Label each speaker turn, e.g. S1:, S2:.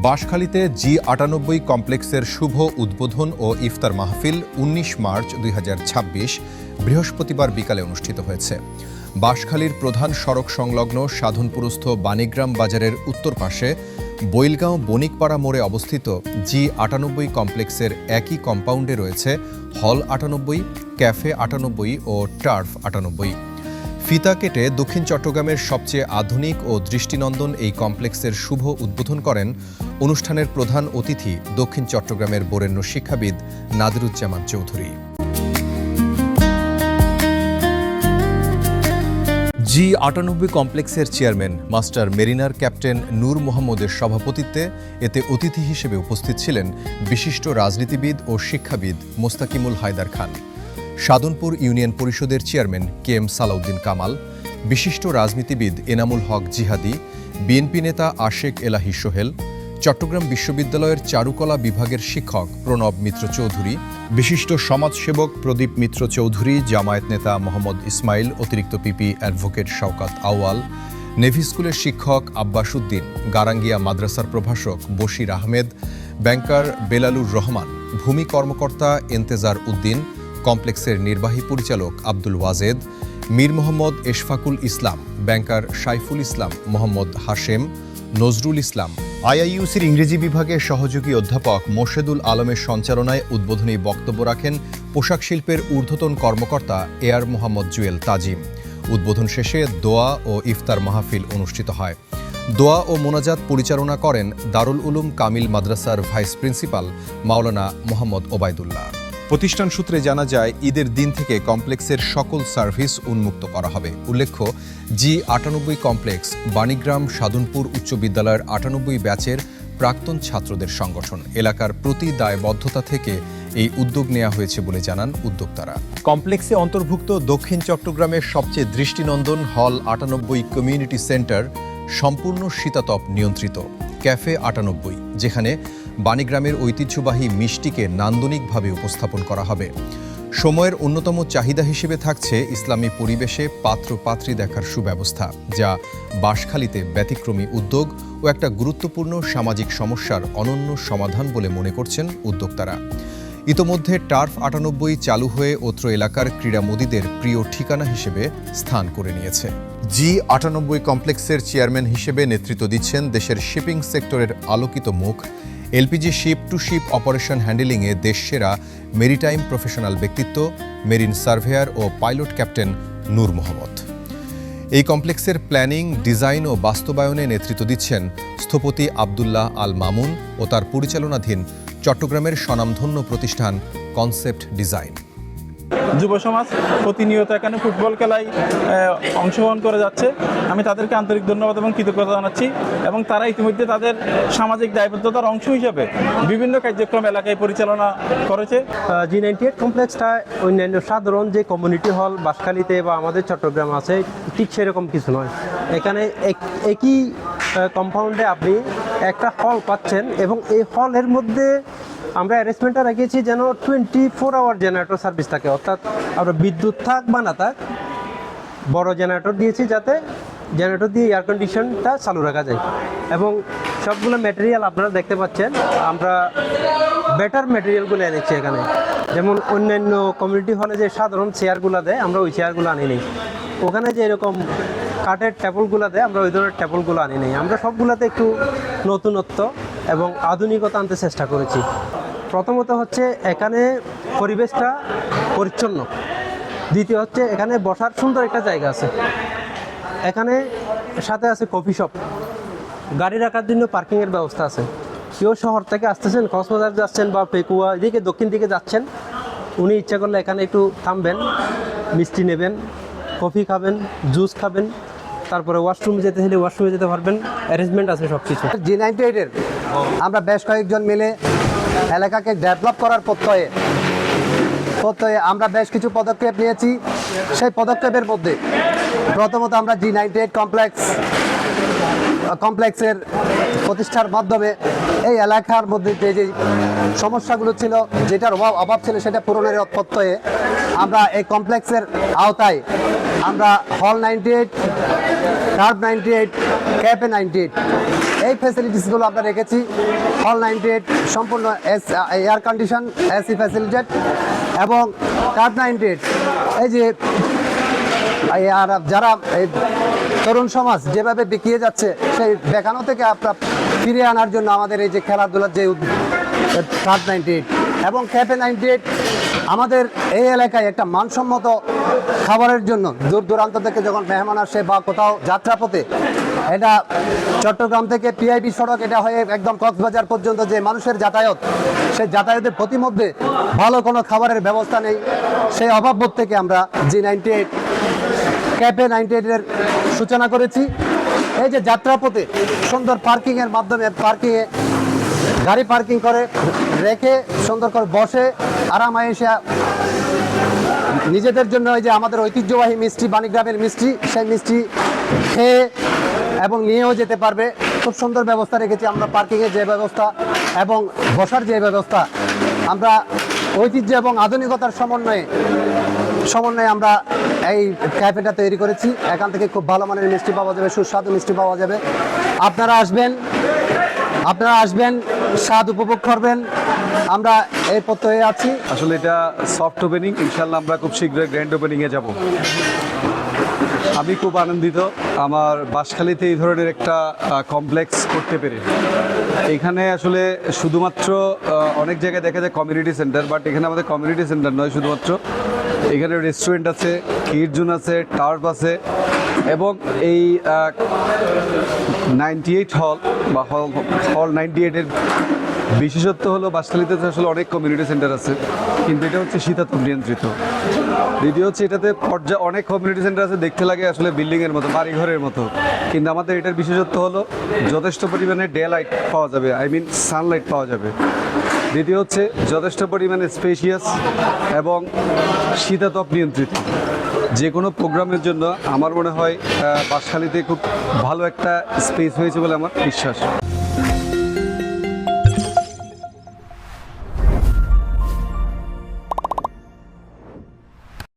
S1: বাঁশখালীতে জি98 কমপ্লেক্সের শুভ উদ্বোধন ও ইফতার মাহফিল ১৯ মার্চ ২০২৬ বৃহস্পতিবার বিকালে অনুষ্ঠিত হয়েছে। বাঁশখালীর প্রধান সড়ক সংলগ্ন সাধনপুরস্থ বাণীগ্রাম বাজারের উত্তর পাশে বৈলগাঁও বণিকপাড়া মোড়ে অবস্থিত জি98 কমপ্লেক্সের একই কম্পাউন্ডে রয়েছে হল 98, ক্যাফে 98 ও টার্ফ 98। ফিতা কেটে দক্ষিণ চট্টগ্রামের সবচেয়ে আধুনিক ও দৃষ্টিনন্দন এই কমপ্লেক্সের শুভ উদ্বোধন করেন অনুষ্ঠানের প্রধান অতিথি দক্ষিণ চট্টগ্রামের বরেণ্য শিক্ষাবিদ নাদিরুজ্জামান চৌধুরী। জি98 কমপ্লেক্সের চেয়ারম্যান মাস্টার মেরিনার ক্যাপ্টেন নূর মোহাম্মদের সভাপতিত্বে এতে অতিথি হিসেবে উপস্থিত ছিলেন বিশিষ্ট রাজনীতিবিদ ও শিক্ষাবিদ মোস্তাকিমুল হায়দার খান, সাধনপুর ইউনিয়ন পরিষদের চেয়ারম্যান কে.এম. সালাউদ্দিন কামাল, বিশিষ্ট রাজনীতিবিদ এনামুল হক জিহাদি, বিএনপি নেতা আশেক এলাহি সোহেল, চট্টগ্রাম বিশ্ববিদ্যালয়ের চারুকলা বিভাগের শিক্ষক প্রণব মিত্র চৌধুরী, বিশিষ্ট সমাজসেবক প্রদীপ মিত্র চৌধুরী, জামায়াত নেতা মোহাম্মদ ইসমাইল, অতিরিক্ত পিপি অ্যাডভোকেট শওকাত আউয়াল, নেভি স্কুলের শিক্ষক আব্বাস উদ্দিন, গারাঙ্গিয়া মাদ্রাসার প্রভাষক বশির আহমেদ, ব্যাংকার বেলালুর রহমান, ভূমি কর্মকর্তা এন্তেজার উদ্দিন, কমপ্লেক্সের নির্বাহী পরিচালক আব্দুল ওয়াজেদ, মীর মোহাম্মদ এশফাকুল ইসলাম, ব্যাংকার সাইফুল ইসলাম, মোহাম্মদ হাশেম, নজরুল ইসলাম, আইআইইউসির ইংরেজি বিভাগের সহযোগী অধ্যাপক মোর্শেদুল আলমের সঞ্চালনায় উদ্বোধনী বক্তব্য রাখেন পোশাক শিল্পের ঊর্ধ্বতন কর্মকর্তা এয়ার মোহাম্মদ জুয়েল তাজিম। উদ্বোধন শেষে দোয়া ও ইফতার মাহফিল অনুষ্ঠিত হয়। দোয়া ও মোনাজাত পরিচালনা করেন দারুল উলুম কামিল মাদ্রাসার ভাইস প্রিন্সিপাল মাওলানা মোহাম্মদ ওবায়দুল্লাহ। প্রতিষ্ঠান সূত্রে জানা যায়, ঈদের দিন থেকে কমপ্লেক্সের সকল সার্ভিস উন্মুক্ত করা হবে। উল্লেখ্য, জি98 কমপ্লেক্স বাণীগ্রাম সাধনপুর উচ্চ বিদ্যালয়ের 98 ব্যাচের প্রাক্তন ছাত্রদের সংগঠন। এলাকার প্রতি দায়বদ্ধতা থেকে এই উদ্যোগ নেওয়া হয়েছে বলে জানান উদ্যোক্তারা। কমপ্লেক্সে অন্তর্ভুক্ত দক্ষিণ চট্টগ্রামের সবচেয়ে দৃষ্টিনন্দন হল 98 কমিউনিটি সেন্টার সম্পূর্ণ শীতাতপ নিয়ন্ত্রিত, ক্যাফে 98, যেখানে বাণীগ্রামের ঐতিহ্যবাহী মিষ্টিকে নান্দনিকভাবে উপস্থাপন করা হবে। সময়ের অন্যতম চাহিদা হিসেবে থাকছে ইসলামী পরিবেশে পাত্র-পাত্রী দেখার সুব্যবস্থা, যা বাঁশখালীতে ব্যতিক্রমী উদ্যোগ ও একটা গুরুত্বপূর্ণ সামাজিক সমস্যার অনন্য সমাধান বলে মনে করছেন উদ্যোক্তারা। ইতোমধ্যে টার্ফ 98 চালু হয়ে অত্র এলাকার ক্রীড়ামোদীদের প্রিয় ঠিকানা হিসেবে স্থান করে নিয়েছে। জি98 কমপ্লেক্সের চেয়ারম্যান হিসেবে নেতৃত্ব দিচ্ছেন দেশের শিপিং সেক্টরের আলোকিত মুখ, LPG ship to ship operation হ্যান্ডেলিংয়ে দেশসেরা মেরিটাইম প্রফেশনাল ব্যক্তিত্ব, মেরিন সার্ভেয়ার ও পাইলট ক্যাপ্টেন নূর মোহাম্মদ। এই কমপ্লেক্সের প্ল্যানিং, ডিজাইন ও বাস্তবায়নে নেতৃত্ব দিচ্ছেন স্থপতি আবদুল্লাহ আল মামুন ও তার পরিচালনাধীন চট্টগ্রামের স্বনামধন্য প্রতিষ্ঠান কনসেপ্ট ডিজাইন।
S2: যুব সমাজ প্রতিনিয়ত এখানে ফুটবল খেলায় অংশগ্রহণ করে যাচ্ছে। আমি তাদেরকে আন্তরিক ধন্যবাদ এবং কৃতজ্ঞতা জানাচ্ছি, এবং তারা ইতিমধ্যে তাদের সামাজিক দায়বদ্ধতার অংশ হিসাবে বিভিন্ন কার্যক্রম এলাকায় পরিচালনা করেছে।
S3: জি98 কমপ্লেক্সটা অন্যান্য সাধারণ যে কমিউনিটি হল বাঁশখালীতে বা আমাদের চট্টগ্রাম আছে ঠিক সেরকম কিছু নয়। এখানে একই কম্পাউন্ডে আপনি একটা হল পাচ্ছেন, এবং এই হলের মধ্যে আমরা অ্যারেঞ্জমেন্টটা রেখেছি যেন 24 আওয়ার জেনারেটর সার্ভিস থাকে, অর্থাৎ আমরা বিদ্যুৎ থাক বা না থাক বড় জেনারেটর দিয়েছি, যাতে জেনারেটর দিয়ে এয়ার কন্ডিশনটা চালু রাখা যায়। এবং সবগুলো ম্যাটেরিয়াল আপনারা দেখতে পাচ্ছেন, আমরা বেটার ম্যাটেরিয়ালগুলো এনেছি এখানে। যেমন অন্যান্য কমিউনিটি হলে যে সাধারণ চেয়ারগুলো দেয়, আমরা ওই চেয়ারগুলো আনি নেই। ওখানে যে এরকম কাঠের টেবলগুলো দেয়, আমরা ওই ধরনের টেবলগুলো আনি নেই। আমরা সবগুলোতে একটু নতুনত্ব এবং আধুনিকতা আনতে চেষ্টা করেছি। প্রথমত হচ্ছে এখানে পরিবেশটা পরিচ্ছন্ন, দ্বিতীয় হচ্ছে এখানে বসার সুন্দর একটা জায়গা আছে, এখানে সাথে আছে কফি শপ, গাড়ি রাখার জন্য পার্কিংয়ের ব্যবস্থা আছে। কেউ শহর থেকে আসতেছেন, কক্সবাজার যাচ্ছেন বা পেকুয়া এদিকে দক্ষিণ দিকে যাচ্ছেন, উনি ইচ্ছা করলে এখানে একটু থামবেন, মিষ্টি নেবেন, কফি খাবেন, জুস খাবেন, তারপরে ওয়াশরুম যেতে হলে ওয়াশরুমে যেতে পারবেন, অ্যারেঞ্জমেন্ট আছে সব কিছু।
S4: জি98-এর আমরা বেশ কয়েকজন মিলে এলাকাকে ডেভেলপ করার প্রত্যয়ে আমরা বেশ কিছু পদক্ষেপ নিয়েছি। সেই পদক্ষেপের মধ্যে প্রথমত আমরা জি98 কমপ্লেক্সের প্রতিষ্ঠার মাধ্যমে এই এলাকার মধ্যে যে সমস্যাগুলো ছিল, যেটার অভাব ছিল, সেটা পূরণের প্রত্যয়ে আমরা এই কমপ্লেক্সের আওতায় আমরা হল 98, টার্ফ 98, ক্যাফে 98 এই ফ্যাসিলিটিসগুলো আমরা রেখেছি। হল 98 সম্পূর্ণ এয়ার কন্ডিশন, এসি ফ্যাসিলিটেড, এবং টার্ফ 98 এই যে আর যারা এই তরুণ সমাজ যেভাবে বিকিয়ে যাচ্ছে সেই দেখানো থেকে আপনার ফিরিয়ে আনার জন্য আমাদের এই যে খেলাধুলার যে টার্ফ 98 এবং ক্যাফে 98 আমাদের এই এলাকায় একটা মানসম্মত খাবারের জন্য দূর দূরান্ত থেকে যখন মেহমান আসে বা কোথাও যাত্রাপথে, এটা চট্টগ্রাম থেকে পিআইবি সড়ক এটা হয়ে একদম কক্সবাজার পর্যন্ত যে মানুষের যাতায়াত, সেই যাতায়াতের প্রতিমধ্যে ভালো কোনো খাবারের ব্যবস্থা নেই। সেই অভাববোধ থেকে আমরা G98 ক্যাফে 98-এর সূচনা করেছি। এই যে যাত্রাপথে সুন্দর পার্কিংয়ের মাধ্যমে গাড়ি পার্কিং করে রেখে সুন্দর করে বসে আরামায় এসে নিজেদের জন্য এই যে আমাদের ঐতিহ্যবাহী মিষ্টি, বাণীগ্রামের মিষ্টি, সেই মিষ্টি খেয়ে এবং নিয়েও যেতে পারবে। খুব সুন্দর ব্যবস্থা রেখেছি আমরা, পার্কিংয়ের যে ব্যবস্থা এবং বসার যে ব্যবস্থা, আমরা ঐতিহ্য এবং আধুনিকতার সমন্বয়ে আমরা এই ক্যাফেটা তৈরি করেছি। এখান থেকে খুব ভালো মানের মিষ্টি পাওয়া যাবে, সুস্বাদু মিষ্টি পাওয়া যাবে। আপনারা আসবেন, স্বাদ উপভোগ করবেন, আমরা এই প্রত্যয়ে আছি।
S5: আসলে এটা সফট ওপেনিং, ইনশাল্লাহ আমরা খুব শীঘ্রই গ্র্যান্ড ওপেনিংয়ে যাব। আমি খুব আনন্দিত আমার বাঁশখালীতে এই ধরনের একটা কমপ্লেক্স করতে পেরে। এখানে আসলে শুধুমাত্র অনেক জায়গায় দেখা যায় কমিউনিটি সেন্টার, বাট এখানে আমাদের কমিউনিটি সেন্টার নয় শুধুমাত্র, এখানে রেস্টুরেন্ট আছে, কিড জোন আছে, টার্ফ আছে, এবং এই 98 হল বা হল 98-এর বিশেষত্ব হলো বাঁশখালীতে তো আসলে অনেক কমিউনিটি সেন্টার আছে, কিন্তু এটা হচ্ছে শীতাতপ নিয়ন্ত্রিত। দ্বিতীয় হচ্ছে এটাতে অনেক কমিউনিটি সেন্টার আছে, দেখতে লাগে আসলে বিল্ডিংয়ের মতো, বাড়িঘরের মতো, কিন্তু আমাদের এটার বিশেষত্ব হলো যথেষ্ট পরিমাণে ডে লাইট পাওয়া যাবে, সানলাইট পাওয়া যাবে। দ্বিতীয় হচ্ছে যথেষ্ট পরিমাণে স্পেশিয়াস এবং শীতাতপ নিয়ন্ত্রিত। যে কোনো প্রোগ্রামের জন্য আমার মনে হয় বাঁশখালীতে খুব ভালো একটা স্পেস হয়েছে বলে আমার বিশ্বাস।